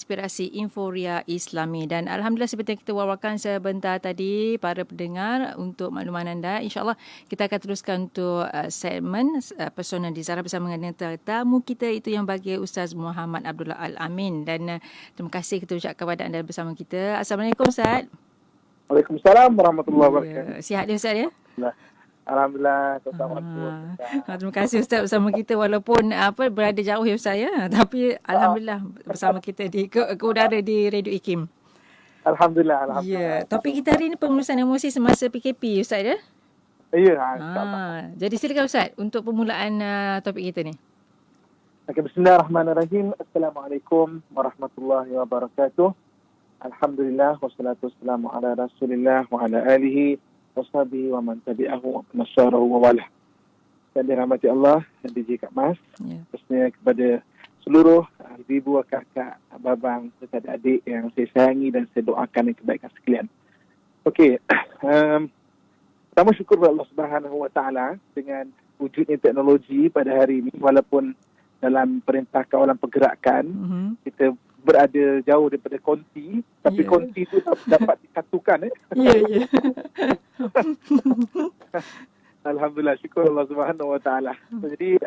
Inspirasi Inforia Islami. Dan Alhamdulillah seperti yang kita wawarkan sebentar tadi, para pendengar, untuk makluman anda, insyaAllah kita akan teruskan untuk segmen Persona di Zara bersama dengan tetamu kita itu yang bagi Ustaz Muhammad Abdullah Al-Amin. Dan terima kasih kita ucapkan kepada anda bersama kita. Assalamualaikum Ustaz. Waalaikumsalam warahmatullahi wabarakatuh. Sihat dia Ustaz ya? Alhamdulillah. Terima kasih Ustaz bersama kita walaupun berada jauh ya Ustaz ya. Tapi Alhamdulillah bersama kita di ke udara di Radio IKIM. Alhamdulillah. Ya, topik kita hari ini pengurusan emosi semasa PKP Ustaz ya? Ya, jadi silakan Ustaz untuk permulaan topik kita ni. Okay, bismillahirrahmanirrahim. Assalamualaikum warahmatullahi wabarakatuh. Alhamdulillah wassalatu wassalamu ala Rasulillah wa ala alihi washabihi wa man tabi'ahu wa nasyarahu wa walah. Dan dirahmati Allah dan DJ Kak Mas. Khususnya kepada seluruh ibu, kakak, abang, serta adik yang saya sayangi dan saya doakan yang kebaikan sekalian. Okey. Pertama syukur kepada Allah Subhanahu wa taala dengan wujudnya teknologi pada hari ini, walaupun dalam perintah kawalan pergerakan kita berada jauh daripada konti, tapi konti itu dapat disatukan. Ya. Alhamdulillah, syukur Allah Subhanahu wa taala. Jadi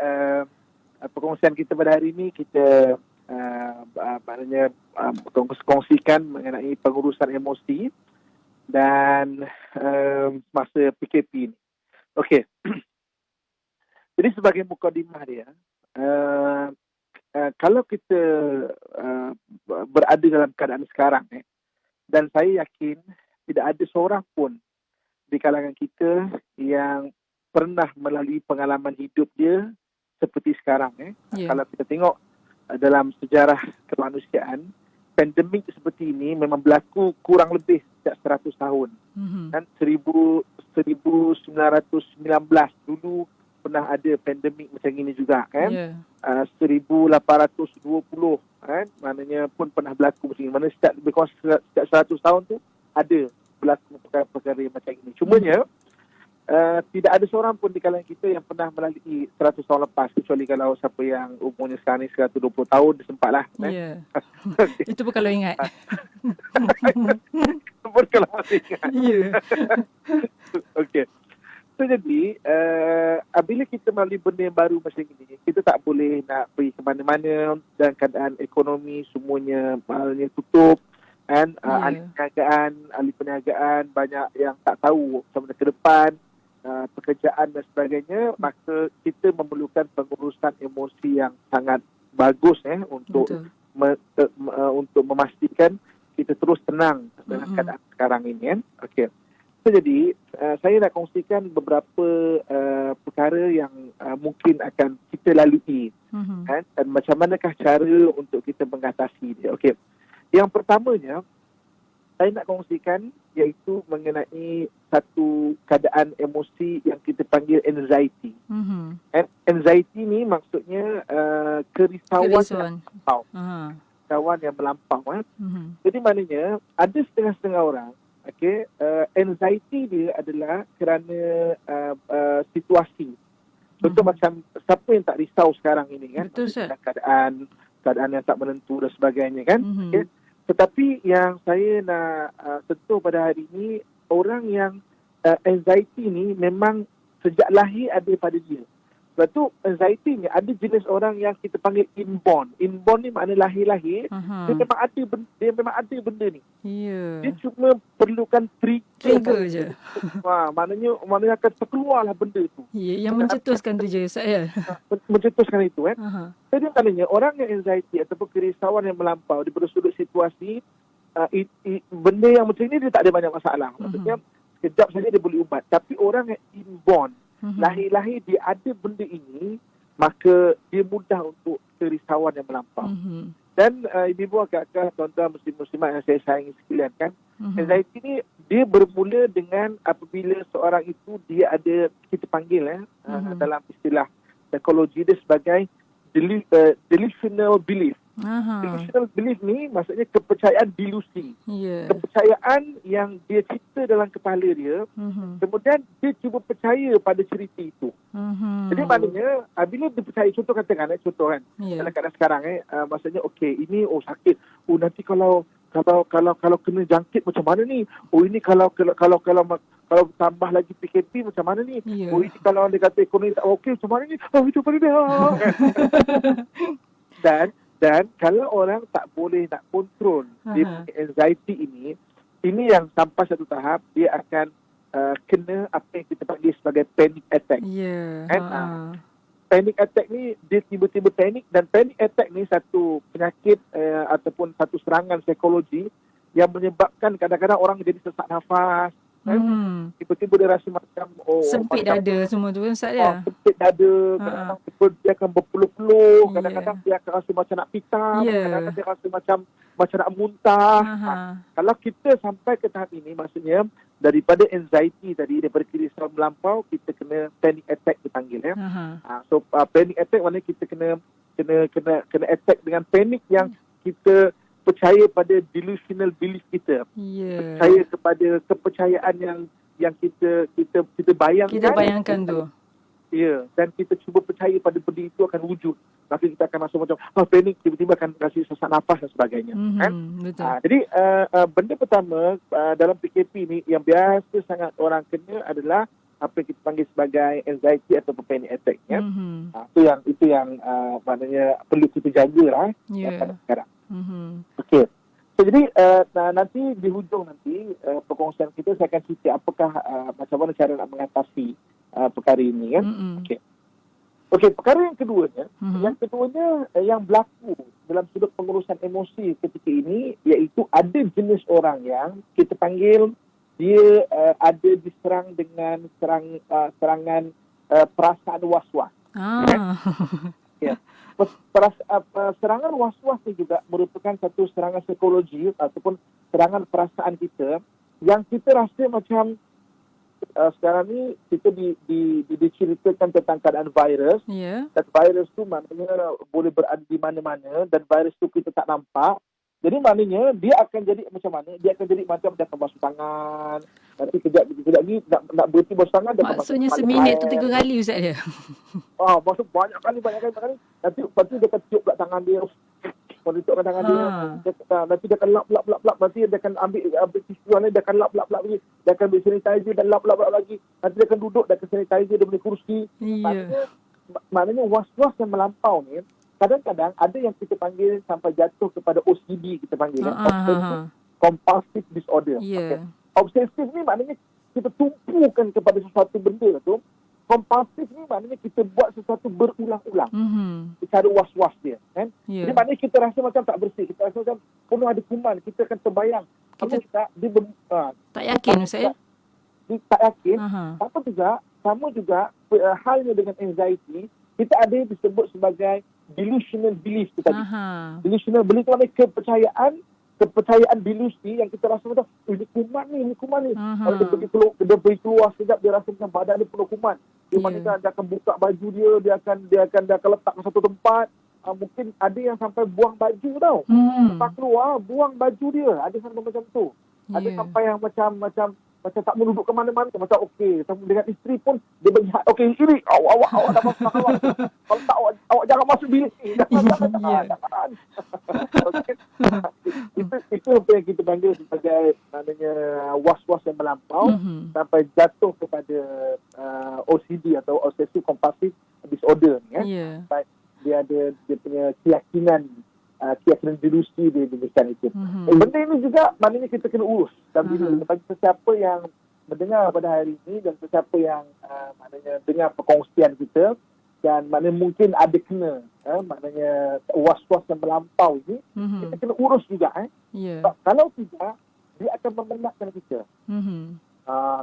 perkongsian kita pada hari ini kita maknanya kongsikan mengenai pengurusan emosi dan masa PKP ini. Okey. Jadi sebagai mukadimah dia, kalau kita berada dalam keadaan sekarang, dan saya yakin tidak ada seorang pun di kalangan kita yang pernah melalui pengalaman hidup dia seperti sekarang. Kalau kita tengok dalam sejarah kemanusiaan, pandemik seperti ini memang berlaku kurang lebih sejak 100 tahun. Dan 1919 dulu pernah ada pandemik macam ini juga kan. 1820 kan, maknanya pun pernah berlaku macam ini. Mana setiap 100 tahun tu ada berlaku perkara-perkara macam ini. Cumanya tidak ada seorang pun di kalangan kita yang pernah melalui 100 tahun lepas, kecuali kalau siapa yang umurnya sekarang ni 120 tahun dia sempatlah. Itu pun kalau ingat. Pun kalau masih ingat. Okey. So, jadi, bila kita melalui benda yang baru macam ini, kita tak boleh nak pergi ke mana-mana dan keadaan ekonomi semuanya tutup. Kan? Ahli perniagaan banyak yang tak tahu macam mana ke depan, pekerjaan dan sebagainya. Maka kita memerlukan pengurusan emosi yang sangat bagus untuk untuk memastikan kita terus tenang dalam keadaan sekarang ini kan. Okey. So, jadi saya nak kongsikan beberapa perkara yang mungkin akan kita lalui kan? Dan macam manakah cara untuk kita mengatasi dia. Okey. Yang pertamanya saya nak kongsikan iaitu mengenai satu keadaan emosi yang kita panggil anxiety. Anxiety ni maksudnya kerisauan yang melampau. Kerisauan yang melampau. Jadi maknanya ada setengah-setengah orang, anxiety dia adalah kerana situasi. Contoh macam siapa yang tak risau sekarang ini kan? Keadaan yang tak menentu dan sebagainya kan? Tetapi yang saya nak sentuh pada hari ini, orang yang anxiety ni memang sejak lahir ada pada dia. Sebab tu anxiety ni ada jenis orang yang kita panggil inborn. Inborn ni makna lahir-lahir. Dia memang ada benda ni. Dia cuma perlukan trigger je. Maknanya akan terkeluarlah benda tu. Yang mencetuskan tu je saya. Mencetuskan itu kan. Jadi maknanya orang yang anxiety ataupun kerisauan yang melampau daripada sudut situasi, benda yang macam ni dia tak ada banyak masalah. Maksudnya sekejap saja dia boleh ubat. Tapi orang yang inborn, lahir-lahir dia ada benda ini, maka dia mudah untuk kerisauan yang melampau. Dan ibu-ibu, kakak, tuan-tuan, muslim-muslimat yang saya sayangi sekalian kan, anxiety ni dia bermula dengan apabila seorang itu dia ada, kita panggil dalam istilah psikologi dia sebagai delusional belief. Aha. Delusional belief ni maksudnya kepercayaan delusi. Ya. Kepercayaan yang dia cipta dalam kepala dia, kemudian dia cuba percaya pada cerita itu. Jadi maknanya bila dia percaya, contoh katakan contoh kan, Ya. dalam keadaan sekarang maksudnya okey, ini sakit. Nanti kalau kena jangkit macam mana ni? Ini kalau tambah lagi PKP macam mana ni? Ya. Ini kalau dia kata ekonomi tak okey macam mana ni? Itu pada dia. Dan kalau orang tak boleh nak kontrol dia punya anxiety ini yang sampai satu tahap dia akan kena apa yang kita panggil sebagai panic attack. Ya. Kan? Panic attack ni dia tiba-tiba panik, dan panic attack ni satu penyakit ataupun satu serangan psikologi yang menyebabkan kadang-kadang orang jadi sesak nafas. Tiba-tiba dia rasa macam sempit macam, dada semua tu kan Ustaz ya? sempit dada, kadang-kadang dia akan berpeluh-peluh, kadang-kadang dia akan rasa macam nak pitam, kadang-kadang dia rasa macam nak muntah. Kalau kita sampai ke tahap ini, maksudnya daripada anxiety tadi, daripada kerisauan melampau, kita kena panic attack dipanggil ya. So panic attack maknanya kita kena attack dengan panik yang kita percaya pada delusional belief kita. Percaya kepada kepercayaan yang kita bayangkan. Kita bayangkan tu. Ya, dan kita cuba percaya pada benda itu akan wujud. Maka kita akan rasa macam panik, tiba-tiba akan rasa sesak nafas dan sebagainya. Betul. Jadi benda pertama dalam PKP ni yang biasa sangat orang kena adalah apa yang kita panggil sebagai anxiety atau panic attack ya. Itu yang maknanya perlu kita jaga pada sekarang. Okey. So, jadi nanti di hujung perkongsian kita saya akan cerita apakah macam mana cara nak mengatasi perkara ini kan. Okey, perkara yang keduanya, yang berlaku dalam sudut pengurusan emosi ketika ini iaitu ada jenis orang yang kita panggil dia ada diserang dengan serangan perasaan was-was. Ya. Serangan was-was ni juga merupakan satu serangan psikologi ataupun serangan perasaan kita yang kita rasa macam sekarang ni kita diceritakan tentang keadaan virus. Dan virus tu maknanya boleh berada di mana-mana dan virus tu kita tak nampak. Jadi maknanya dia akan jadi macam mana? Dia akan jadi macam dia akan basuh tangan. Nanti kejap lagi nak berhenti basuh tangan. Maksudnya seminit tu 3 kali Ustaz dia? Maksud banyak kali. Nanti lepas tu dia akan tiup pula tangan dia. Kalau tiupkan tangan dia, nanti dia akan lap. Nanti dia akan ambil tisu ni, dia akan lap lagi. Dia akan ambil sanitizer dan lap lagi. Nanti dia akan duduk, dia akan sanitizer, dia boleh kursi. Maknanya was-was yang melampau ni, kadang-kadang ada yang kita panggil sampai jatuh kepada OCD, kita panggil compulsive disorder. Obsesif ni maknanya kita tumpukan kepada sesuatu benda tu. Kompulsif ni maknanya kita buat sesuatu berulang-ulang. Cara was-was dia kan. Jadi maknanya kita rasa macam tak bersih, kita rasa macam penuh ada kuman, kita akan terbayang. Tak yakin Ustaz ya? Tak yakin. Sama juga halnya dengan anxiety, kita ada yang disebut sebagai delusional belief tu tadi. Delusional belief tu maknanya kepercayaan delusi yang kita rasa macam ini kuman ni. Kalau dia pergi keluar sekejap, dia rasa macam badan dia penuh kuman. Dia maknanya dia akan buka baju dia akan letak ke satu tempat. Mungkin ada yang sampai buang baju tau. Lepas keluar, buang baju dia. Ada sampai macam tu. Ada sampai yang macam tak mau duduk ke mana-mana. Macam okey, dengan isteri pun dia bagi had. Okey, ini awak dah masuk awak. Kalau tak awak jangan masuk bilik ni. Jangan. Itu apa yang kita panggil sebagai maknanya was-was yang melampau sampai jatuh kepada OCD atau obsessive compulsive disorder ni kan. Dia ada dia punya keyakinan delusi dia demikian itu. Benda ini juga maknanya kita kena urus. Dan bagi sesiapa yang mendengar pada hari ini dan sesiapa yang maknanya dengar perkongsian kita dan maknanya mungkin ada kena maknanya was-was yang melampau ini, kita kena urus juga. Kalau tidak, dia akan memenatkan kita.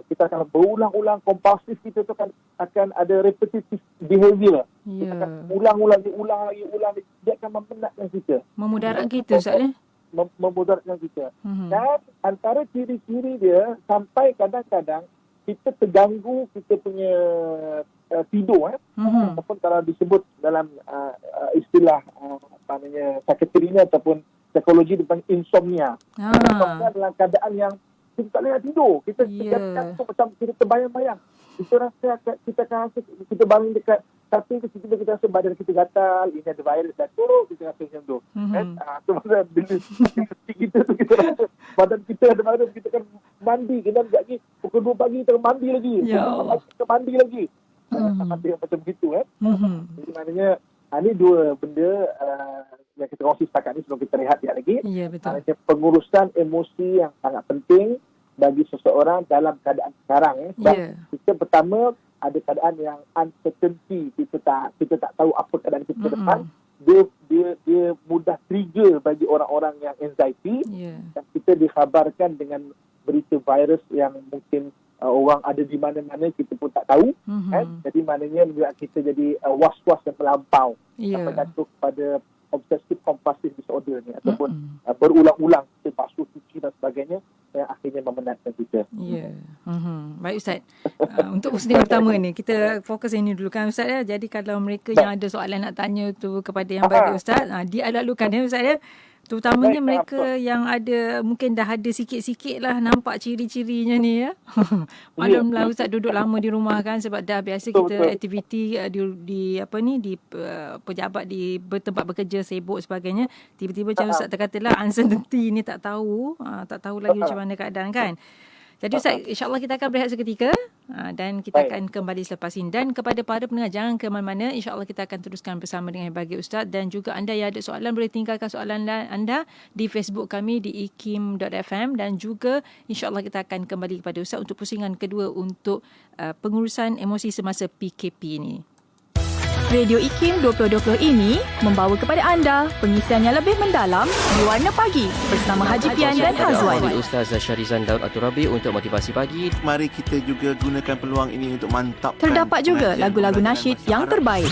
Kita akan berulang-ulang, kompulsif kita tu akan ada repetitive behavior. Kita akan ulang lagi, dia akan memenatkan kita. Memudaratkan kita Ustaz ya? Memudaratkan kita. Dan antara ciri-ciri dia sampai kadang-kadang kita terganggu kita punya tidur. Ataupun kalau disebut dalam istilah sakiteri ini ataupun psikologi dipanggil insomnia. Insomnia dalam keadaan yang kita tak boleh nak tidur. Kita macam kita terbayang-bayang. Kita rasa kita bangun dekat tapi kita rasa badan kita gatal, ini ada virus dah tu, kita rasa macam tu. Tu masa bila kita tu kita rasa badan kita ada virus, kita kan mandi, kita sekejap lagi pukul 2 pagi kita mandi lagi. Kita mandi lagi. Mandi macam begitu Jadi maknanya ini dua benda yang kita kongsi setakat ni sebelum kita rehat sekejap lagi. Ya, betul. Pengurusan emosi yang sangat penting bagi seseorang dalam keadaan sekarang. Kita pertama ada keadaan yang uncertainty, kita tak tahu apa keadaan kita ke depan. Dia mudah trigger bagi orang-orang yang anxiety. Dan kita dikhabarkan dengan berita virus yang mungkin orang ada di mana-mana kita pun tak tahu. Jadi maknanya membuat kita jadi was-was dan melampau sampai jatuh kepada obsessive compulsive disorder ni ataupun berulang-ulang kita basuh cuci dan sebagainya yang akhirnya memenatkan kita. Baik Ustaz. Untuk posting pertama ni kita fokus ini dulu kan Ustaz ya. Jadi kalau mereka yang ada soalan nak tanya tu kepada yang bagi Ustaz, dialog-alugkan ya Ustaz ya. Terutamanya mereka yang ada mungkin dah ada sikit-sikit lah nampak ciri-cirinya ni ya. Maklumlah Ustaz duduk lama di rumah kan sebab dah biasa kita aktiviti di pejabat di tempat bekerja sibuk sebagainya. Tiba-tiba macam Ustaz terkatalah uncertainty ni tak tahu lagi macam mana keadaan kan. Jadi Ustaz, insyaAllah kita akan berehat seketika dan kita akan kembali selepas ini. Dan kepada para pendengar, jangan ke mana-mana. InsyaAllah kita akan teruskan bersama dengan bagi Ustaz. Dan juga anda yang ada soalan, boleh tinggalkan soalan anda di Facebook kami di ikim.fm. Dan juga insyaAllah kita akan kembali kepada Ustaz untuk pusingan kedua untuk pengurusan emosi semasa PKP ini. Radio IKIM 2020 ini membawa kepada anda pengisian yang lebih mendalam di Warna Pagi bersama Haji Pian dan Hazwan. Ustaz Syarizan Daud Aturabi untuk motivasi pagi. Mari kita juga gunakan peluang ini untuk mantapkan. Terdapat juga lagu-lagu nasyid yang terbaik.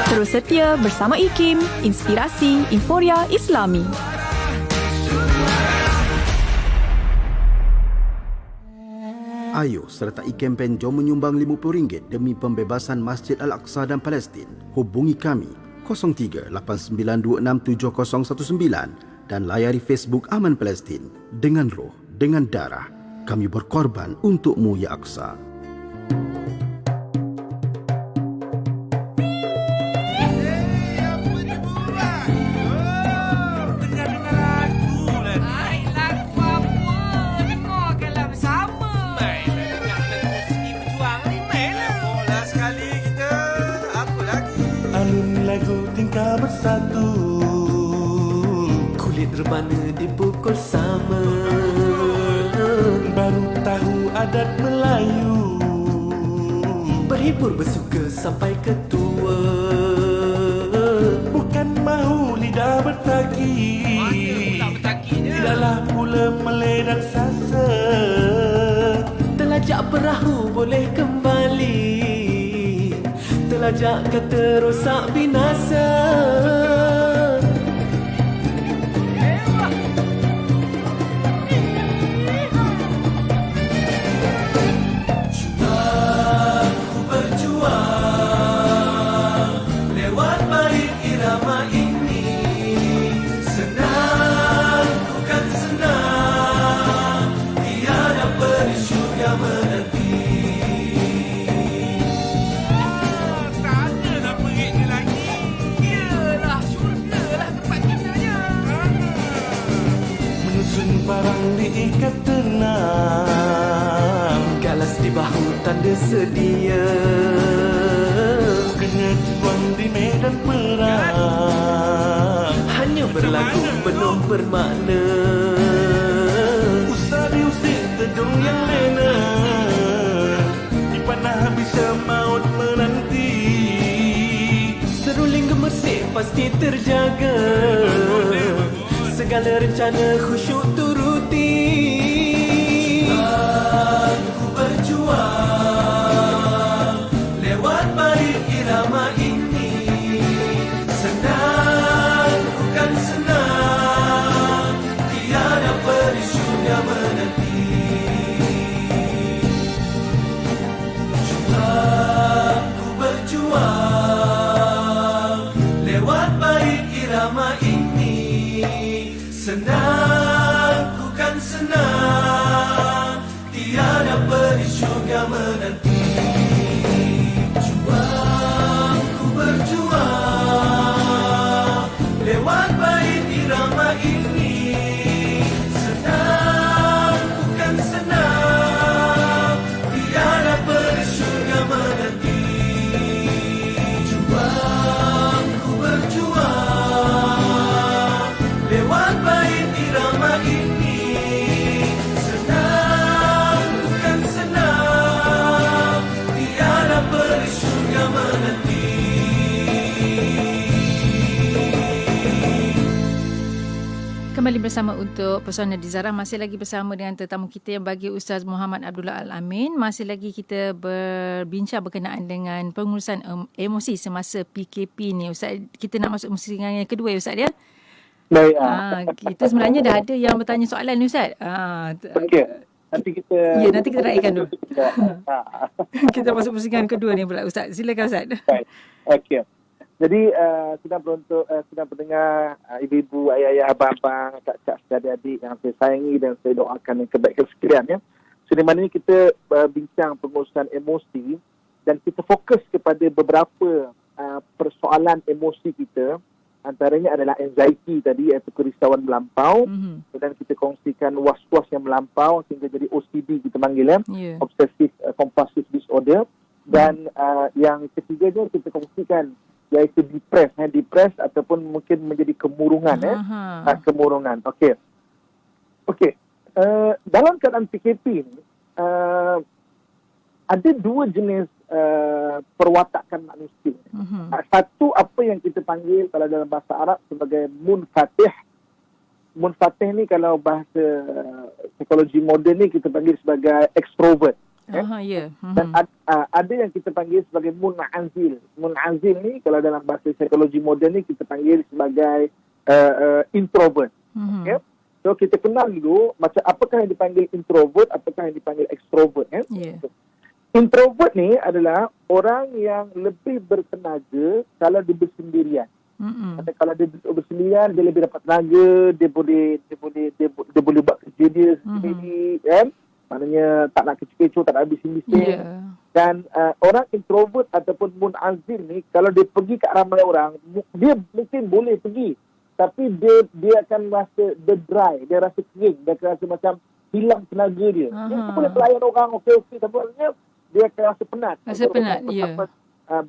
Terus setia bersama IKIM, inspirasi Inforia Islami. Ayo sertai kempen Jom Menyumbang RM50 demi pembebasan Masjid Al-Aqsa dan Palestin. Hubungi kami 03-8926-7019 dan layari Facebook Aman Palestin. Dengan roh, dengan darah, kami berkorban untukmu ya Aqsa. Bersatu kulit rebana dipukul sama, baru tahu adat Melayu, berhibur bersuka sampai ke tua, bukan mahu lidah bertaki, tidaklah pula meleh dan sasa, telajak perahu boleh kembali, telajak kata rosak binasa. Cuma ku berjuang lewat balik irama ini, senang bukan senang, tiada perisyuk yang menanti. Barang diikat tenang, galas di bahu tanda sedia, kena juang di medan perang, hanya berlagu penuh bermakna, usah diusir tedung yang lena, di panah bisa maut menanti, seruling gemersik pasti terjaga, segala rencana khusyuk turuti. Aku berjuang lewat balik irama ini, senang Senang, ku kan senang, tiada peris juga menanti. Juang, ku berjuang, lewat bait irama ini. Senang, ku kan senang, tiada peris juga menanti. Juang, ku berjuang, lewat bait irama ini. Senang, bukan senang, tiada peris juga menanti. Kembali bersama untuk Pesona di Zara. Masih lagi bersama dengan tetamu kita yang bagi Ustaz Muhammad Abdullah Al-Amin. Masih lagi kita berbincang berkenaan dengan pengurusan emosi semasa PKP ni. Ustaz, kita nak masuk musim yang kedua ya Ustaz ya? Baik. Kita sebenarnya dah ada yang bertanya soalan ni Ustaz. Okey. Nanti kita... Ya, nanti kita raikan dulu. Ah. Kita masuk pusingan kedua ni pula Ustaz. Silakan Ustaz. Baik. Okey. Jadi sedang pendengar ibu-ibu, ayah-ayah, abang-abang, kakak, adik-adik yang saya sayangi dan saya doakan yang kebaikan sekalian ya. So di mana ni kita bincang pengurusan emosi dan kita fokus kepada beberapa persoalan emosi kita. Antaranya adalah anxiety tadi, iaitu kerisauan melampau. Dan kita kongsikan was-was yang melampau sehingga jadi OCD kita panggil ya. Yeah. Obsessive compulsive disorder. Dan yang ketiganya kita kongsikan iaitu depres ataupun mungkin menjadi kemurungan kemurungan. Okey. Dalam keadaan PKP ni ada dua jenis perwatakan manusia. Satu apa yang kita panggil kalau dalam bahasa Arab sebagai munfatih. Munfatih ni kalau bahasa psikologi moden ni kita panggil sebagai extrovert. Dan ada yang kita panggil sebagai mun'azil. Mun'azil ni kalau dalam bahasa psikologi moden ni kita panggil sebagai introvert. Okay? So kita kenal dulu macam apakah yang dipanggil introvert, apakah yang dipanggil extrovert. Introvert ni adalah orang yang lebih bertenaga kalau dia bersendirian. Kalau dia bersendirian dia lebih dapat tenaga, dia boleh buat kerja dia sendiri kan. Maknanya tak nak kecoh-kecoh, tak nak bising-bising. Dan orang introvert ataupun mun'azil ni, kalau dia pergi kat ramai orang, dia mungkin boleh pergi. Tapi dia akan rasa dry, dia rasa kering, dia akan rasa macam hilang tenaga dia. Dia boleh pelayan orang, okey, tapi maknanya dia akan rasa penat.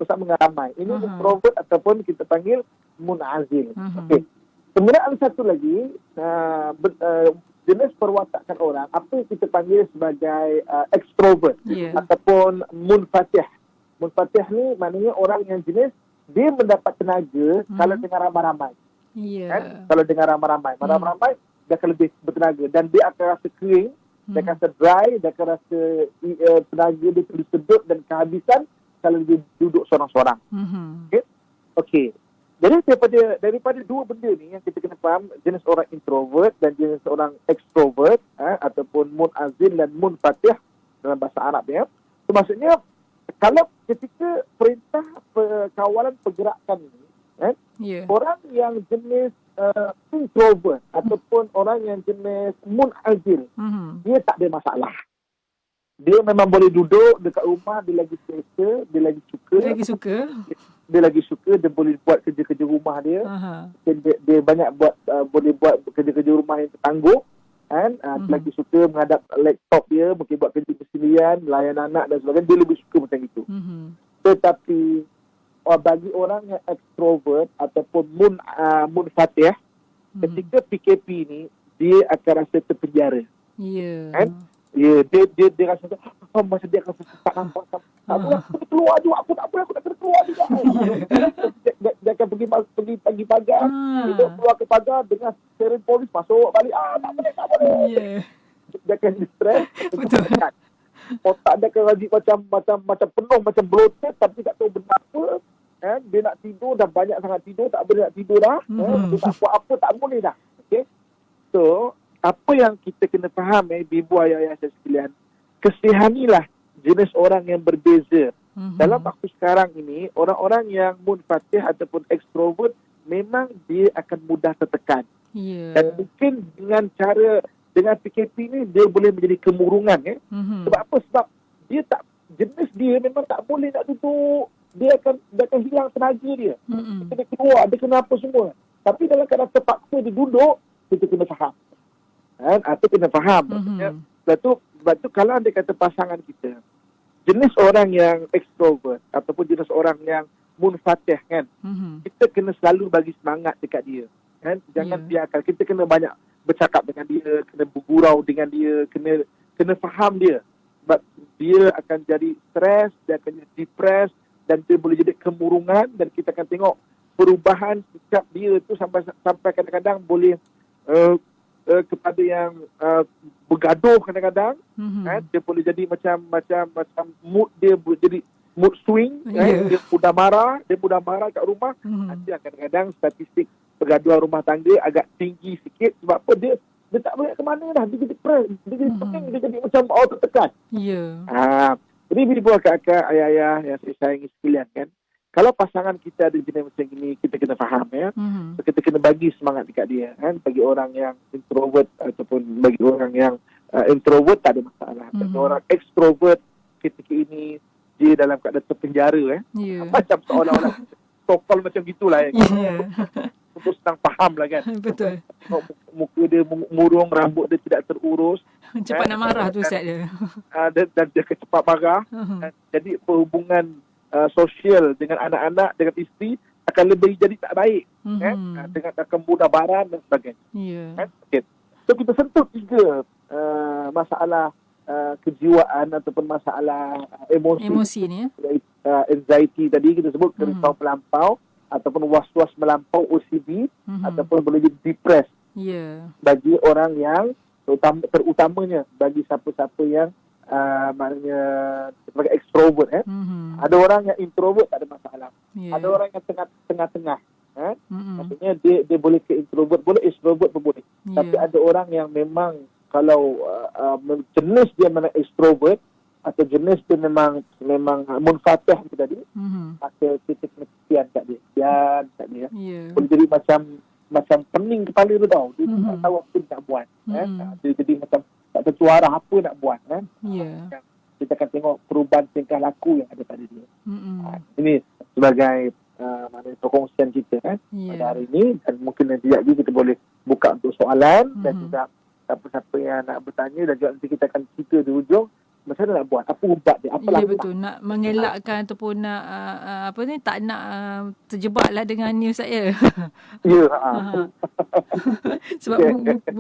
Bersama dengan ramai. Ini introvert ataupun kita panggil mun'azil. Okey. Kemudian ada satu lagi, jenis perwatakan orang apa yang kita panggil sebagai extrovert ataupun munfatih. Munfatih ni maknanya orang yang jenis dia mendapat tenaga kalau dengan ramai-ramai. Kan? Kalau dengan ramai-ramai dia akan lebih bertenaga dan dia akan rasa kering, dia akan rasa dry, dia akan rasa tenaga dia tersedut dan kehabisan kalau dia duduk seorang-seorang. Okey. Jadi daripada dua benda ni yang kita kena faham, jenis orang introvert dan jenis orang extrovert ataupun mun'azil dan munfatih dalam bahasa Arab ya. So, maksudnya kalau ketika perintah kawalan pergerakan ini orang yang jenis introvert ataupun orang yang jenis mun'azil dia tak ada masalah. Dia memang boleh duduk dekat rumah, dia lagi selesa, dia lagi suka, dia boleh buat kerja-kerja rumah dia. Dia banyak boleh buat kerja-kerja rumah yang tertangguh kan. Lagi suka menghadap laptop dia, mungkin buat kerja bersendirian, layan anak dan sebagainya, dia lebih suka macam itu. Tetapi bagi orang yang extrovert ataupun munfatih, ketika PKP ni dia akan rasa terpenjara. Kan? Ya, dia rasa masa dia rasa tak nampak tak boleh aku keluar juga, aku tak nak kena keluar juga. Dia akan pergi pagi-pagi, dia keluar ke pagar dengan siren polis, masuk balik, tak boleh. Dia akan stres. Betul. Otak dia akan rajik macam penuh, macam bloated, tapi tak tahu benda apa. Dia nak tidur, dah banyak sangat tidur, tak boleh nak tidur dah. Dia nak buat apa, tak boleh dah. Okay? So, apa yang kita kena faham ibu ayah saya sekalian, kesihanilah jenis orang yang berbeza. Dalam waktu sekarang ini, orang-orang yang munfatih ataupun extrovert memang dia akan mudah tertekan. Ya. Dan mungkin dengan PKP ni dia boleh menjadi kemurungan Sebab apa? Sebab jenis dia memang tak boleh nak duduk. Dia akan hilang tenaga dia. Dia kena keluar, dia kena apa semua. Tapi dalam keadaan terpaksa dia duduk, kita kena faham. Atau kena faham. Maksudnya, sebab tu kalau anda kata pasangan kita, jenis orang yang extrovert ataupun jenis orang yang munfatih kan, kita kena selalu bagi semangat dekat dia. Jangan biarkan. Kita kena banyak bercakap dengan dia, kena bergurau dengan dia, kena faham dia. Sebab dia akan jadi stres, dia akan jadi depres, dan dia boleh jadi kemurungan, dan kita akan tengok perubahan sikap dia tu sampai kadang-kadang boleh kepada yang bergaduh kadang-kadang. Dia boleh jadi macam mood dia boleh jadi mood swing. Dia mudah marah kat rumah. Nanti kadang-kadang statistik pergaduhan rumah tangga agak tinggi sikit. Sebab apa? Dia tak boleh ke mana dah. Dia jadi pening, dia jadi macam auto tekan. Jadi bila kakak, ayah-ayah yang saya sayangi sekalian kan, kalau pasangan kita ada jenis macam ini, kita kena faham So, kita kena bagi semangat dekat dia Bagi orang yang introvert ataupun bagi orang yang introvert tak ada masalah. Bagi orang extrovert ketika ini dia dalam keadaan terpenjara macam seolah-olah Stockholm macam gitulah Untuk senang faham lah kan. Betul. Muka dia murung, rambut dia tidak terurus. Cepat nak marah tu Ustaz dia. Dan dia cepat marah. Jadi perhubungan sosial dengan anak-anak, dengan isteri akan lebih jadi tak baik. Dengan akan mudah baran dan sebagainya. Okay. So kita sentuh 3 masalah kejiwaan ataupun masalah emosi ni anxiety tadi kita sebut, kerisauan melampau ataupun was-was melampau, OCD, ataupun boleh jadi depressed. Bagi orang yang terutamanya bagi siapa-siapa yang maknanya sebagai extrovert Ada orang yang introvert tak ada masalah. Ada orang yang tengah-tengah maksudnya dia boleh ke introvert, boleh extrovert pun boleh. Tapi ada orang yang memang kalau jenis dia memang extrovert atau jenis dia memang munfatih tu tadi, maka kita kena kesian kat dia. Boleh jadi macam pening kepala tu tau. Dia tak tahu apa nak buat. Dia jadi macam tak tentu arah apa nak buat. Kita akan tengok perubahan tingkah laku yang ada pada dia. Ini sebagai perkongsian kita pada hari ini, dan mungkin nanti lagi kita boleh buka untuk soalan dan juga siapa-siapa yang nak bertanya, dan juga nanti kita akan cerita di ujung macam mana nak buat, apa ubat dia, apa langkah. Betul, nak mengelakkan ataupun nak tak nak terjebaklah dengan news saya. Sebab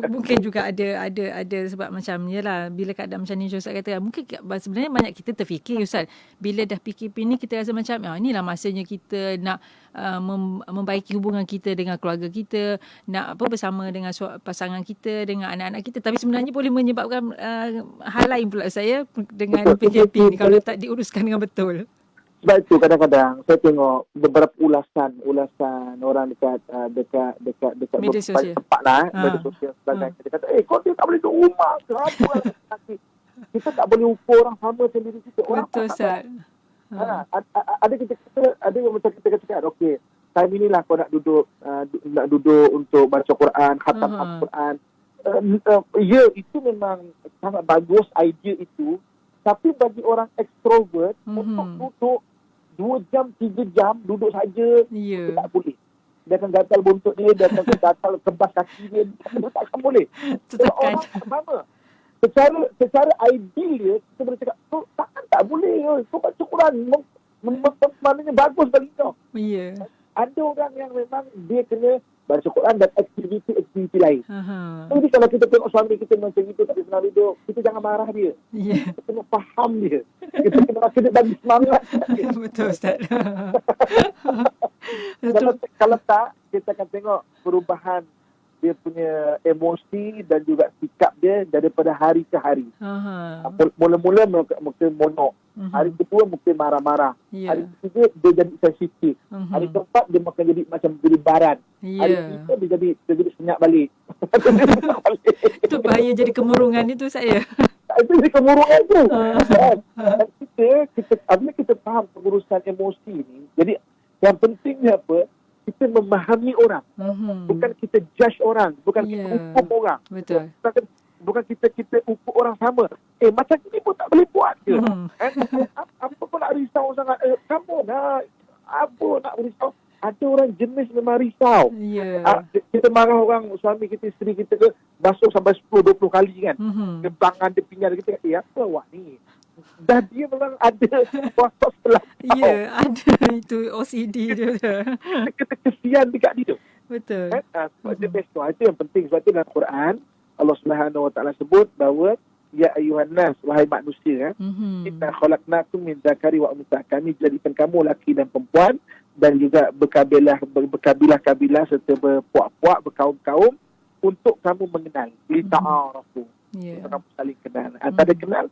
mungkin juga ada sebab macam yalah, bila keadaan macam ni Ustaz kata, mungkin sebenarnya banyak kita terfikir Ustaz, bila dah PKP ni kita rasa macam inilah masanya kita nak membaiki hubungan kita dengan keluarga kita, nak bersama dengan pasangan kita, dengan anak-anak kita, tapi sebenarnya boleh menyebabkan hal lain pula saya dengan PKP ni kalau tak diuruskan dengan betul. Sebab itu kadang-kadang saya tengok beberapa ulasan orang dekat media sosial tempat media sosial sebagainya. Dia kata, kau dia tak boleh duduk rumah ke apa? Kita tak boleh ukur orang sama sendiri kita. Betul Ustaz. Ada yang macam kita kata, okey, time inilah kau nak duduk untuk baca Quran, khatam Al-Quran. Itu memang sangat bagus idea itu. Tapi bagi orang extrovert, untuk duduk 2 jam, 3 jam, duduk saja, dia tak boleh. Dia akan gatal buntut dia akan gatal kebas kaki dia tak akan boleh. Orang sama. Secara ideal dia, kita boleh cakap, tak boleh. Kau baca Quran, maknanya bagus bagi kau. Ada orang yang memang dia kena baca Quran dan aktiviti lain. Jadi kalau kita tengok suami kita macam itu, tak pernah duduk, kita jangan marah dia. Kita kena faham dia. Kita kena bagi semangat. Betul Ustaz. Kalau tak, kita akan tengok perubahan dia punya emosi dan juga sikap dia daripada hari ke hari. Mula-mula mungkin monok. Hari kedua mungkin marah-marah. Hari ketiga dia jadi sensitif. Hari keempat dia makan jadi macam jadi baran. Hari kelima dia jadi senyap balik. Itu bahaya jadi kemurungan itu saya. Itu jadi kemurungan tu. Dan kita faham pengurusan emosi ni. Jadi yang pentingnya apa? kita memahami orang. Bukan kita judge orang, bukan kita hukum orang. Betul. Bukan kita ukur orang sama. Macam ni pun tak boleh buat ke? Apa pun nak risau sangat? Kamu nak apa nak risau? Ada orang jenis memang risau. Kita marah orang, suami kita, isteri kita ke, basuh sampai 10-20 kali kan. Tangan dia pinjal kita, apa awak ni? Dan dia memang ada waswas terlampau. Ya, ada itu OCD dia. Kita kesian dekat dia. Betul. Sebab dia best. Itu yang penting. Sebab itu dalam Quran, Allah Subhanahu Wa Taala sebut bahawa ya ayuhan nas, wahai manusia, inna khalaqnakum min dzakari wa untha. Kami jadikan kamu laki dan perempuan dan juga berkabilah-kabilah serta berpuak-puak, berkaum-kaum untuk kamu mengenal. Li ta'arafu. Untuk kamu saling kenal. Antara kenal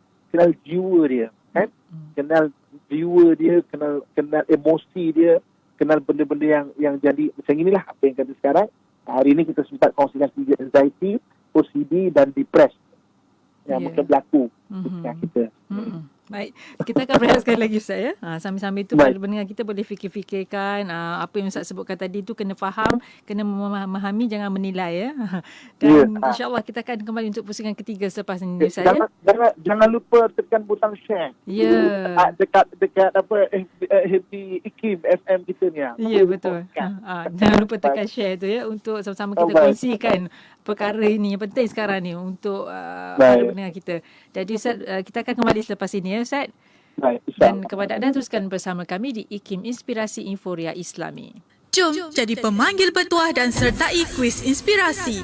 jiwa dia, kan? Kenal jiwa dia, kenal emosi dia, kenal benda-benda yang jadi macam inilah apa yang kata sekarang. Hari ini kita sempat kongsikan anxiety, OCD dan depressed yang mungkin berlaku dengan kita. Baik, kita akan berehat sekali lagi Ustaz ya. Sambil-sambil itu para pendengar kita boleh fikir-fikirkan apa yang Ustaz sebutkan tadi itu kena faham, kena memahami, jangan menilai ya. Dan insya-Allah kita akan kembali untuk pusingan ketiga selepas ini Ustaz ya. Jangan lupa tekan butang share. Ya. Dekat apa Happy Ikim FM kita ni. Ya betul. Jangan lupa tekan share tu ya untuk sama-sama kita kongsikan perkara ini yang penting sekarang ni untuk para pendengar kita. Jadi Ustaz, kita akan kembali selepas ini ya Ustaz. Baik, dan kepada anda teruskan bersama kami di IKIM Inspirasi Inforia Islami. Jom jadi pemanggil bertuah dan sertai kuis inspirasi.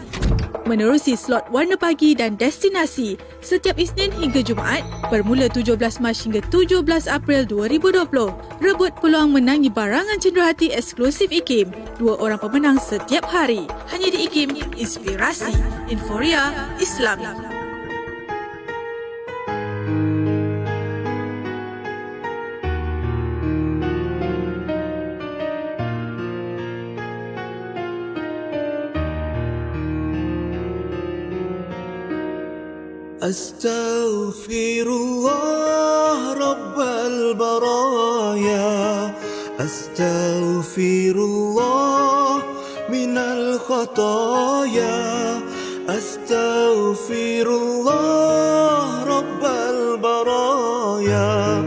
Menerusi slot Warna Pagi dan Destinasi setiap Isnin hingga Jumaat bermula 17 Mac hingga 17 April 2020. Rebut peluang menangi barangan cenderahati eksklusif IKIM. 2 orang pemenang setiap hari. Hanya di IKIM Inspirasi Inforia Islami. Astaghfirullah Rabbal Baraya, Astaghfirullah minal khataya, Astaghfirullah Rabbal Baraya,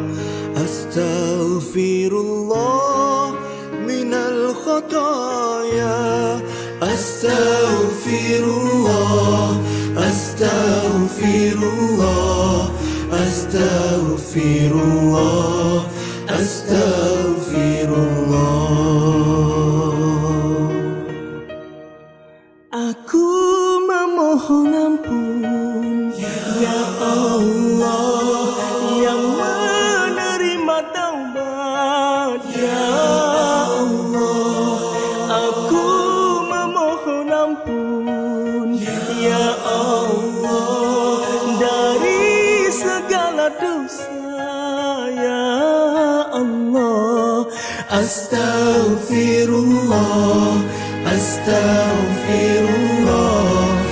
Astaghfirullah minal khataya, Astaghfirullah, Astaghfirullah, Astaghfirullah, Astaghfirullah. Aku memohon ampun ya Allah yang menerima taubat ya Allah. Aku memohon ampun ya Allah dari segala dosa ya Allah. Astaghfirullah, Astaghfirullah.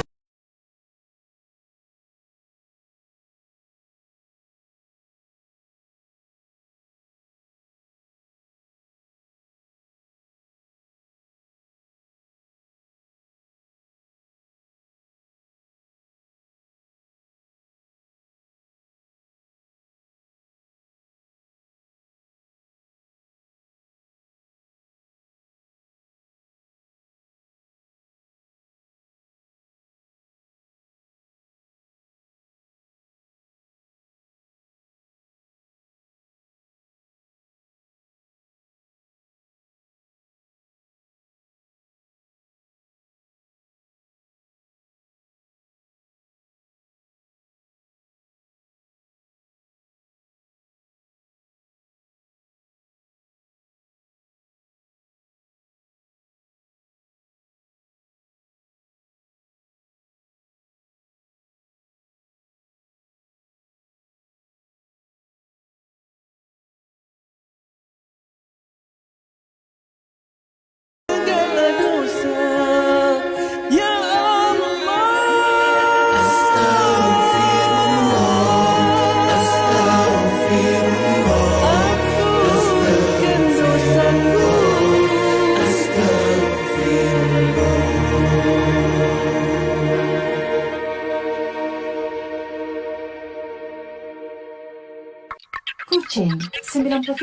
Kuching 93.7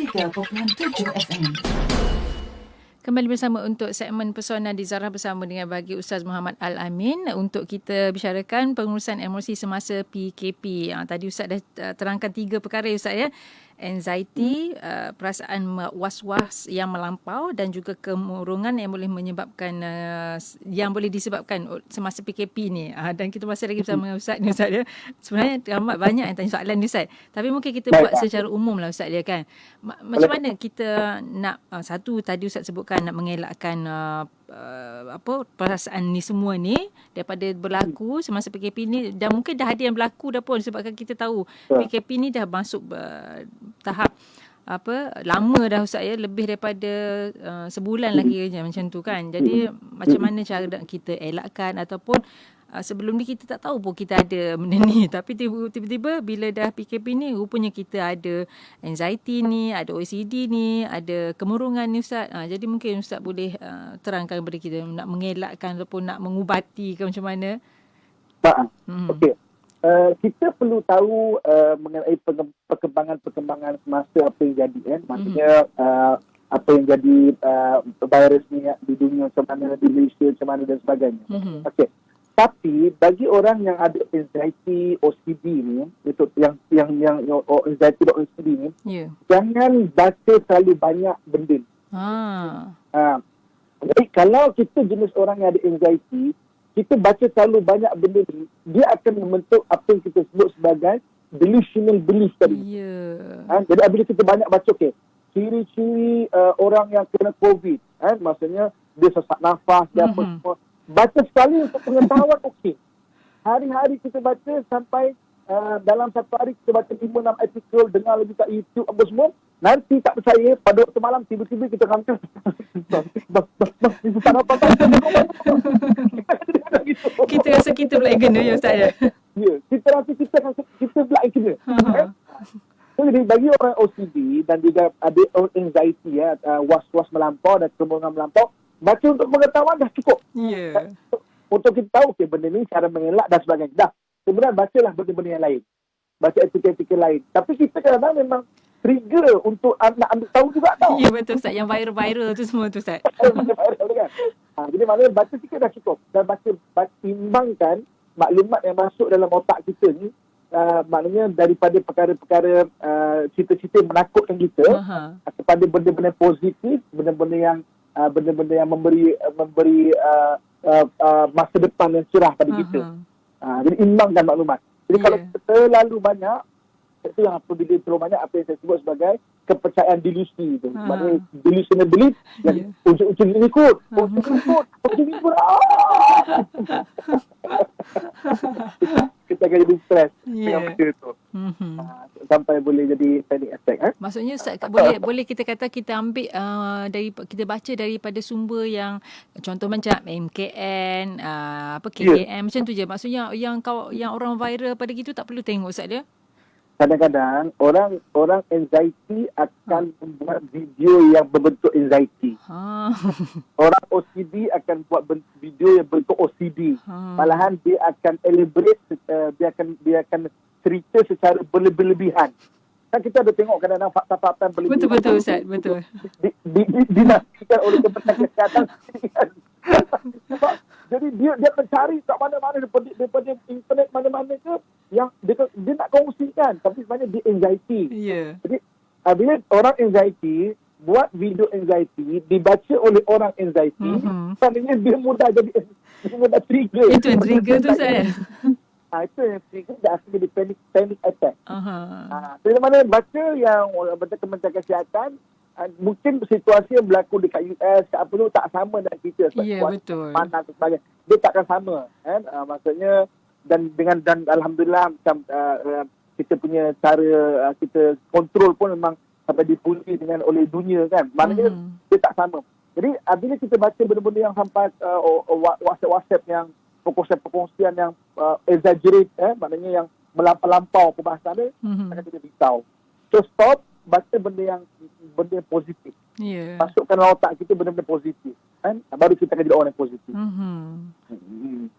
FM. Kembali bersama untuk segmen Pesona di Zara bersama dengan bagi Ustaz Muhammad Al-Amin untuk kita bicarakan pengurusan emosi semasa PKP. Tadi Ustaz dah terangkan 3 perkara Ustaz ya. Anxiety, perasaan was-was yang melampau dan juga kemurungan yang boleh menyebabkan yang boleh disebabkan semasa PKP ni. Dan kita masih lagi bersama dengan Ustaz ni Ustaz ya. Sebenarnya amat banyak yang tanya soalan ni Ustaz. Tapi mungkin kita buat secara umum lah Ustaz dia kan. Macam mana kita nak satu tadi Ustaz sebutkan nak mengelakkan perasaan ni semua ni daripada berlaku semasa PKP ni, dan mungkin dah ada yang berlaku dah pun sebabkan kita tahu PKP ni dah masuk tahap lama dah Ustaz ya, lebih daripada sebulan lagi macam tu kan. Jadi macam mana cara kita elakkan, ataupun sebelum ni kita tak tahu pun kita ada benda ni, tapi tiba-tiba bila dah PKP ni rupanya kita ada anxiety ni, ada OCD ni, ada kemurungan ni Ustaz. Jadi mungkin Ustaz boleh terangkan kepada kita nak mengelakkan ataupun nak mengubati ke macam mana? Okey. Kita perlu tahu mengenai perkembangan semasa apa yang jadi kan. Maksudnya apa yang jadi virus ni di dunia macam mana, di Malaysia macam mana dan sebagainya. Okey. Tapi bagi orang yang ada anxiety OCD ni, itu yang anxiety dan OCD ni, jangan baca terlalu banyak benda. Jadi kalau kita jenis orang yang ada anxiety, kita baca terlalu banyak benda ni, dia akan membentuk apa yang kita sebut sebagai delusional belief tadi. Jadi apabila kita banyak baca, ciri-ciri orang yang kena COVID, maksudnya dia sesak nafas, dia apa semua. Baca sekali untuk pengetahuan okey. Hari-hari kita baca sampai dalam satu hari kita baca 5-6 artikel, dengar lagi kat YouTube apa semua. Nanti tak percaya pada waktu malam tiba-tiba kita kata kita rasa kita pula yang kena ya Ustaz ya. Ya, kita rasa kita pula yang kena. Jadi bagi orang OCD dan juga ada anxiety was-was melampau dan kemurungan melampau, baca untuk pengetahuan dah cukup. Untuk kita tahu benda ni cara mengelak dan sebagainya. Dah, kemudian bacalah benda-benda yang lain. Baca artikel-artikel lain. Tapi kita kadang-kadang memang trigger untuk nak ambil tahu juga tau. Ya betul Ustaz, yang viral-viral tu semua tu Ustaz. Viral kan. Jadi maknanya baca sikit dah cukup. Dan baca timbangkan maklumat yang masuk dalam otak kita ni, maknanya daripada perkara-perkara cerita-cerita yang menakutkan kita kepada benda-benda positif, benda-benda yang memberi masa depan yang cerah pada kita. Jadi imbangkan maklumat. Jadi kalau kita terlalu banyak, itu yang apabila terlalu banyak apa yang saya sebut sebagai kepercayaan delusi tu. Maknanya delusional belief yang ujung-ujung ini ikut. Kita akan jadi stres dengan benda tu. Sampai boleh jadi panic attack. Maksudnya Ustaz, boleh kita kata kita ambil kita baca daripada sumber yang contoh macam MKN, KKM macam tu je. Maksudnya yang orang viral pada gitu tak perlu tengok Ustaz dia. Kadang-kadang orang anxiety akan membuat video yang berbentuk anxiety. Orang OCD akan buat video yang bentuk OCD. Malahan dia akan elaborate, dia akan cerita secara berlebihan. Kan kita ada tengok kadang-kadang fakta-fakta berlebihan. Betul Ustaz, betul. Dinafikan oleh Kementerian Kesihatan. Jadi dia mencari kat mana-mana daripada internet mana-mana ke yang dia nak kongsikan, tapi sebenarnya dia anxiety. Jadi bila orang anxiety buat video anxiety dibaca oleh orang anxiety, sebenarnya dia mudah trigger. Itu yang trigger tu saya. Itu yang trigger dia akan jadi panic attack. Bila mana baca yang Kementerian Kesihatan, mungkin situasi yang berlaku dekat US kat apa tu tak sama dengan kita. Betul. Mana dan sebagainya. Dia takkan sama kan. Maksudnya dan alhamdulillah macam kita punya cara kita kontrol pun memang sampai dipuji oleh dunia kan. Maknanya dia tak sama. Jadi bila kita baca benda-benda yang sampai WhatsApp yang perkongsian yang exaggerate, maknanya yang melampau perbahasan dia, akan kita beritahu. So stop, baca benda yang positif. Ya. Masukkan dalam otak kita benda-benda positif. Kan? Baru kita akan jadi orang yang positif.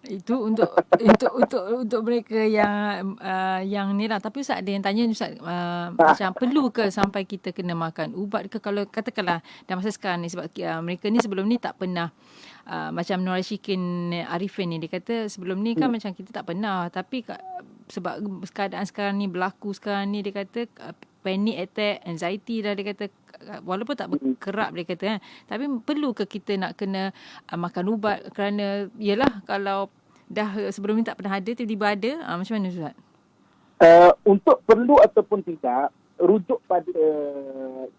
Itu untuk mereka yang ni lah. Tapi Ustaz, ada yang tanya Ustaz, macam perlu ke sampai kita kena makan ubat ke? Kalau katakanlah dalam masa sekarang ni, sebab mereka ni sebelum ni tak pernah macam Nur Ashikin Arifin ni, dia kata sebelum ni kan macam kita tak pernah, tapi sebab keadaan sekarang ni berlaku sekarang ni, dia kata panic attack, anxiety dah, dia kata walaupun tak berkerap, dia kata kan, tapi perlu ke kita nak kena makan ubat? Kerana yelah, kalau dah sebelum ni tak pernah ada, tiba-tiba ada, macam mana Ustaz? Untuk perlu ataupun tidak, rujuk pada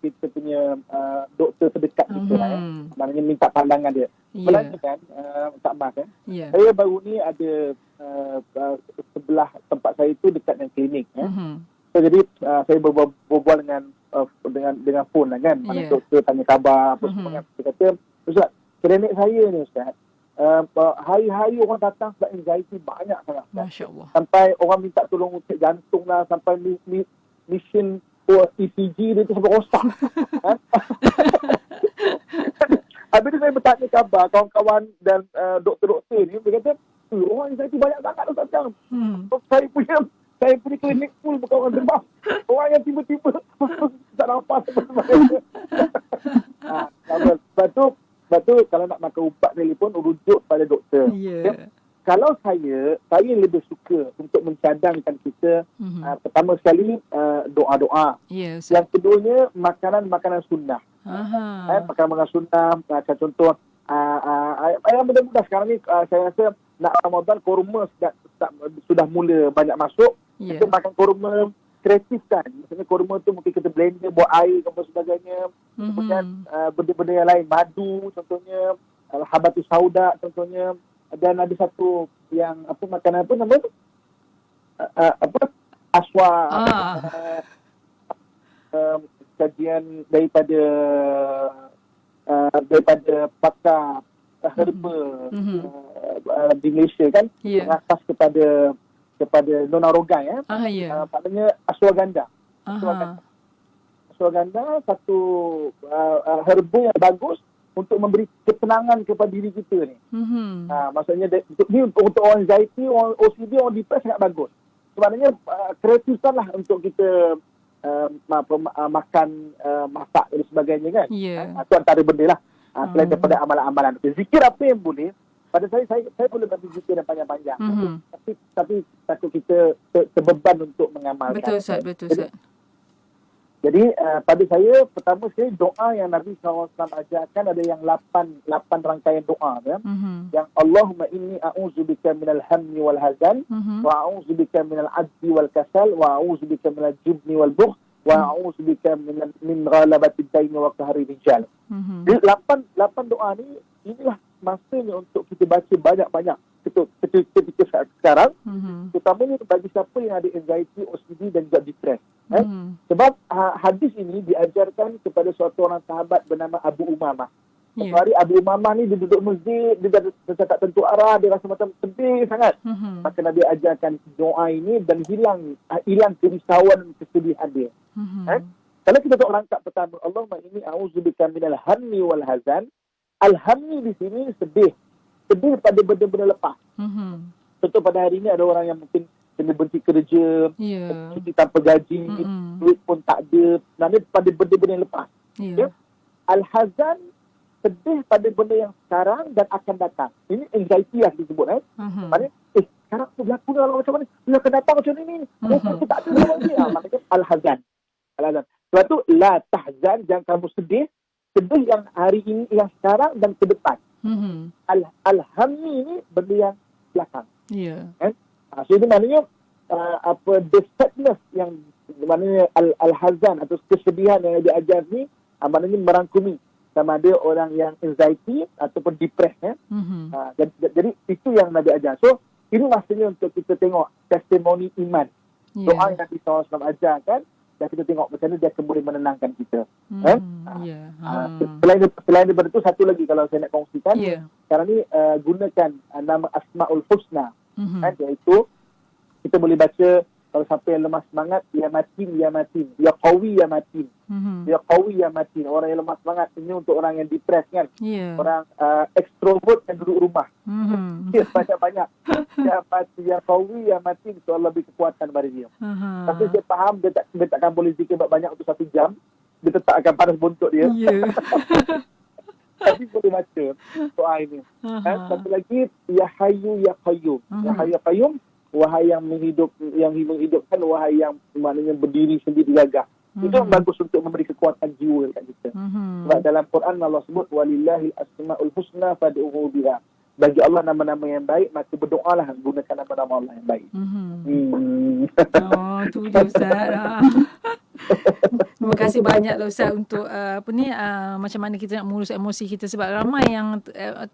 kita punya doktor terdekat kita lah, maknanya minta pandangan dia. Melainkan tak maaf kan, saya baru ni ada sebelah tempat saya tu dekat dengan klinik. So, jadi saya berbual dengan phone lah kan. Mana doktor tanya khabar apa semua kan. Dia kata, Ustaz, klinik saya ni Ustaz, hari-hari orang datang sebab anxiety banyak sangat. Masya Allah. Sampai orang minta tolong cek jantung lah, sampai mesin ECG dia tu sampai rosak. Habis tu saya bertanya khabar kawan-kawan dan doktor-doktor ni, dia kata, orang anxiety banyak sangat Ustaz sekarang. Saya punya klinik full bukan orang demam. Orang yang tiba-tiba tak nampak sebagainya. Sebab tu kalau nak makan ubat telefon, rujuk pada doktor. Ya? Kalau saya lebih suka untuk mencadangkan kita, pertama sekali doa-doa. Yang keduanya makanan-makanan sunnah. Makanan-makanan sunnah, macam contoh yang mudah-mudah sekarang ni, saya rasa nak Ramadan, kurma sudah mula banyak masuk. Kita makan kurma kreatif kan. Maksudnya kurma tu mungkin kita blender, buat air dan sebagainya. Kemudian benda-benda yang lain, madu contohnya, habatus sauda contohnya. Dan ada satu yang makanan apa nama tu? Aswa. Kajian daripada pakar herba di Malaysia kan, mengasas kepada Nona Rogai maknanya ashwagandha. Ashwagandha satu herba yang bagus untuk memberi ketenangan kepada diri kita ni. Maksudnya ni untuk orang anxiety, orang OCD, orang depressed sangat bagus. Sebenarnya kreatifkan lah untuk kita makan, masak dan sebagainya kan. Itu antara benda lah. Selain daripada amalan-amalan. Zikir apa yang boleh, pada saya boleh bagi zikir yang panjang-panjang. Tapi takut kita terbeban untuk mengamalkan. Betul Ustaz. Jadi pada saya, pertama sekali doa yang Nabi SAW ajarkan ada yang 8 rangkaian doa. Yang Allahumma inni a'udzubika minal hammi wal hazan, wa a'udzubika minal ajzi wal kasal, wa a'udzubika minal jubni wal bukh, wa a'udzubika min ghalabatid daini wa qahri rijal. Jadi 8 doa ni, inilah masanya untuk kita baca banyak-banyak ketika sekarang, terutamanya bagi siapa yang ada anxiety, OCD dan juga depress. Sebab hadis ini diajarkan kepada suatu orang sahabat bernama Abu Umamah. Satu hari Abu Umamah ni dia duduk masjid, dia tak tentu arah, dia rasa macam sedih sangat. Maka Nabi ajarkan doa ini dan hilang kerisauan dan kesedihan dia. Kalau kita tengok rangkap pertama, Allahumma inni a'udzubika minal hammi wal hazan. Al-hammi di sini sedih pada benda-benda lepas. Contoh pada hari ini ada orang yang mungkin kena berhenti kerja, cuti tanpa gaji, duit pun tak ada. Namanya pada benda-benda yang lepas. Al-hazan, sedih pada benda yang sekarang dan akan datang. Ini anxiety lah disebut. Maksudnya, sekarang tu berlaku lah macam mana? Dia akan datang macam ni. Kita tak ada lagi. Maknanya al-hazan. Sebab tu, la tahzan, jangan kamu sedih yang hari ini, yang sekarang dan ke depan. Al-hammi ni benda yang belakang. So itu maknanya the sadness yang maknanya al-hazan atau kesedihan yang diajar ni, maknanya merangkumi sama ada orang yang anxiety ataupun depressed. Jadi itu yang Nabi ajar. So ini masanya untuk kita tengok testimoni iman. Doa yang Nabi SAW ajarkan, dan kita tengok macam mana dia akan boleh menenangkan kita. Selain daripada itu, satu lagi kalau saya nak kongsikan, sekarang ni gunakan nama Asma'ul Husna. Iaitu kita boleh baca Kalau siapa yang lemah semangat, ya matin. Ya qawi, ya matin. Ya qawi, ya matin. Orang yang lemah semangat ini untuk orang yang depres kan. Orang ekstrovert yang duduk rumah. Banyak-banyak. Ya qawi, ya matin. So Allah beri kekuatan pada dia. Tapi dia faham, dia takkan boleh zikir banyak untuk 1 jam. Dia tetap akan panas bontot dia. Tapi boleh baca doa ini. Satu lagi, Ya Hayyu Ya Qayyum. Ya Hayyu Ya Qayyum, wahai yang menghidupkan, wahai yang maknanya berdiri sendiri gagah. Itu yang bagus untuk memberi kekuatan jiwa dekat kita. Sebab dalam Quran Allah sebut walillahil asmaul husna fad'uhu biha. Bagi Allah nama-nama yang baik, maka berdoalah gunakan nama-nama Allah yang baik. Oh, tu je Ustaz. Terima kasih banyaklah Ustaz untuk macam mana kita nak mengurus emosi kita, sebab ramai yang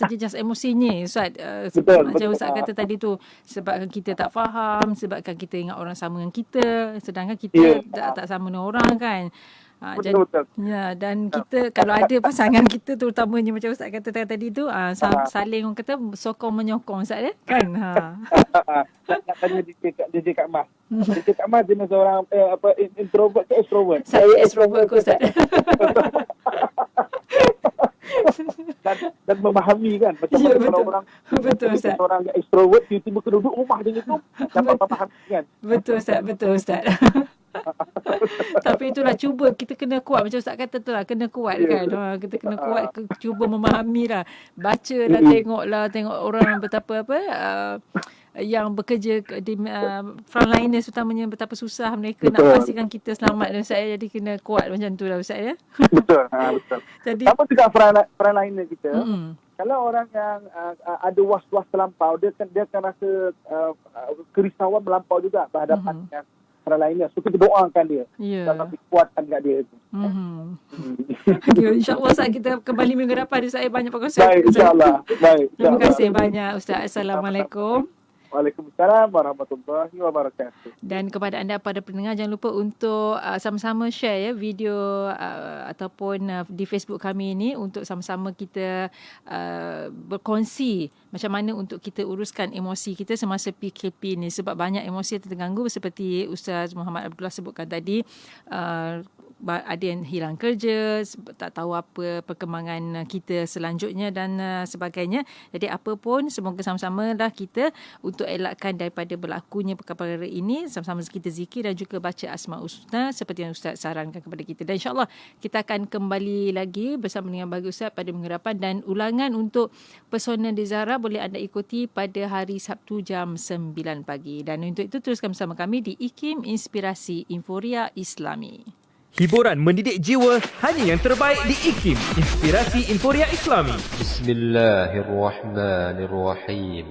terjejas emosinya Ustaz. Macam Ustaz kata tadi tu, sebabkan kita tak faham, sebabkan kita ingat orang sama dengan kita, sedangkan kita tak sama dengan orang kan. Betul. Ya, dan kita kalau ada pasangan kita, terutamanya macam Ustaz kata tadi tu, saling orang kata sokong menyokong Ustaz ya kan. Nak tanya DJ Kak Mas. DJ Kak Mas jenis orang introvert ke extrovert? Saya extrovert ke Ustaz. dan memahami kan macam mana kalau orang orang yang extrovert tiba-tiba kena duduk rumah dia tu dapat memahami kan. Betul Ustaz. Tapi itulah, cuba kita kena kuat macam Ustaz kata tu lah, kena kuat kan. Kita kena kuat, cuba memahami lah, baca lah, tengok orang betapa yang bekerja di frontliners utamanya, betapa susah mereka nak pastikan kita selamat dan Ustaz. Jadi kena kuat macam tu lah Ustaz ya. Betul. Jadi apa juga frontliner kita, kalau orang yang ada was-was terlampau, dia akan rasa kerisauan melampau juga berhadapan dengan frontliner. So kita doakan dia dan kuatkan kat dia tu. InsyaAllah Ustaz, kita kembali minggu depan. Saya banyak perkongsian. Baik, insyaAllah. Terima kasih banyak Ustaz. Assalamualaikum. Waalaikumsalam warahmatullahi wabarakatuh. Dan kepada anda para pendengar, jangan lupa untuk sama-sama share ya video ataupun di Facebook kami ini, untuk sama-sama kita berkongsi macam mana untuk kita uruskan emosi kita semasa PKP ni, sebab banyak emosi terganggu seperti Ustaz Muhammad Abdullah sebutkan tadi. Ada yang hilang kerja, tak tahu apa perkembangan kita selanjutnya dan sebagainya. Jadi apa pun, semoga sama-sama lah kita untuk elakkan daripada berlakunya perkara-perkara ini. Sama-sama kita zikir dan juga baca Asmaul Husna seperti yang Ustaz sarankan kepada kita. Dan insyaAllah kita akan kembali lagi bersama dengan Bagus Ustaz pada minggu depan. Dan ulangan untuk Pesona di Zahra boleh anda ikuti pada hari Sabtu jam 9 pagi. Dan untuk itu teruskan bersama kami di IKIM Inspirasi Inforia Islami. Hiburan mendidik jiwa hanya yang terbaik di IKIM Inspirasi Inforia Islami. Bismillahirrahmanirrahim.